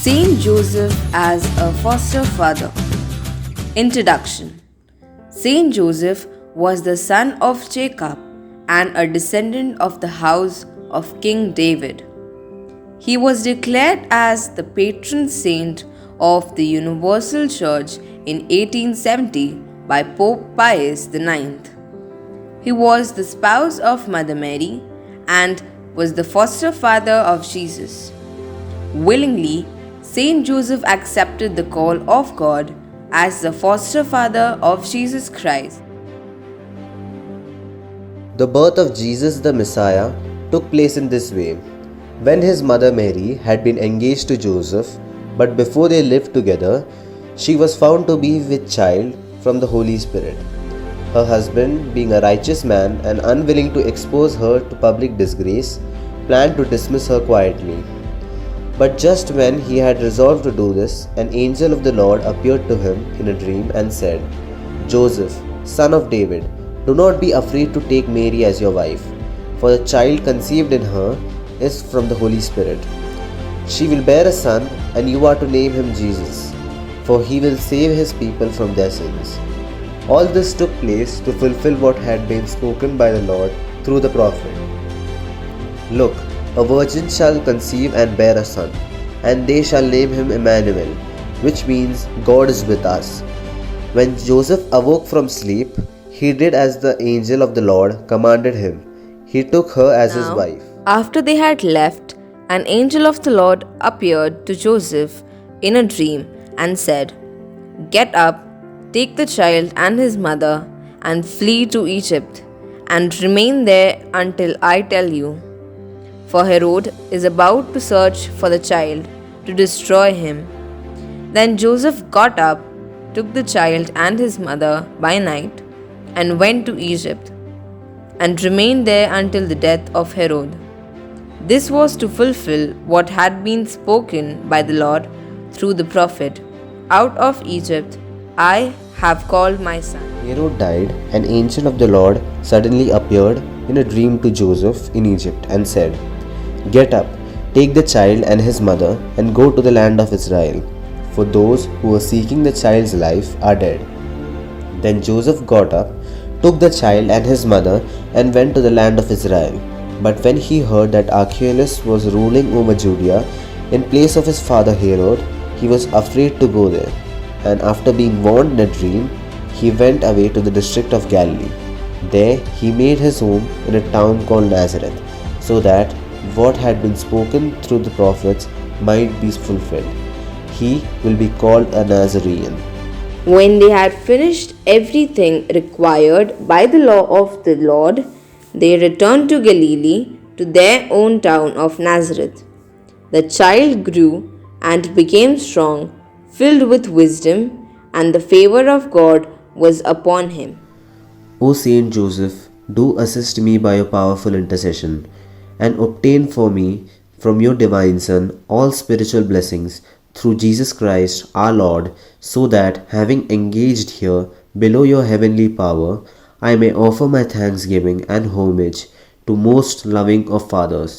Saint Joseph as a foster father. Introduction. Saint Joseph was the son of Jacob and a descendant of the house of King David. He was declared as the patron saint of the Universal Church in 1870 by Pope Pius IX. He was the spouse of Mother Mary and was the foster father of Jesus. Willingly, Saint Joseph accepted the call of God as the foster father of Jesus Christ. The birth of Jesus the Messiah took place in this way. When his mother Mary had been engaged to Joseph, but before they lived together, she was found to be with child from the Holy Spirit. Her husband, being a righteous man and unwilling to expose her to public disgrace, planned to dismiss her quietly. But just when he had resolved to do this, an angel of the Lord appeared to him in a dream and said, "Joseph, son of David, do not be afraid to take Mary as your wife, for the child conceived in her is from the Holy Spirit. She will bear a son, and you are to name him Jesus, for he will save his people from their sins." All this took place to fulfill what had been spoken by the Lord through the prophet. "Look, a virgin shall conceive and bear a son, and they shall name him Emmanuel, which means God is with us." When Joseph awoke from sleep, he did as the angel of the Lord commanded him. He took her as his wife. After they had left, an angel of the Lord appeared to Joseph in a dream and said, "Get up, take the child and his mother, and flee to Egypt, and remain there until I tell you. For Herod is about to search for the child to destroy him." Then Joseph got up, took the child and his mother by night, and went to Egypt, and remained there until the death of Herod. This was to fulfill what had been spoken by the Lord through the prophet, "Out of Egypt I have called my son." Herod died. An angel of the Lord suddenly appeared in a dream to Joseph in Egypt and said, "Get up, take the child and his mother, and go to the land of Israel, for those who were seeking the child's life are dead." Then Joseph got up, took the child and his mother, and went to the land of Israel. But when he heard that Archelaus was ruling over Judea in place of his father Herod, he was afraid to go there. And after being warned in a dream, he went away to the district of Galilee. There he made his home in a town called Nazareth, so that what had been spoken through the prophets might be fulfilled. He will be called a Nazarene. When they had finished everything required by the law of the Lord, they returned to Galilee, to their own town of Nazareth. The child grew and became strong, filled with wisdom, and the favor of God was upon him. O Saint Joseph, do assist me by your powerful intercession, and obtain for me from your divine Son all spiritual blessings through Jesus Christ our Lord, so that, having engaged here below your heavenly power, I may offer my thanksgiving and homage to most loving of fathers.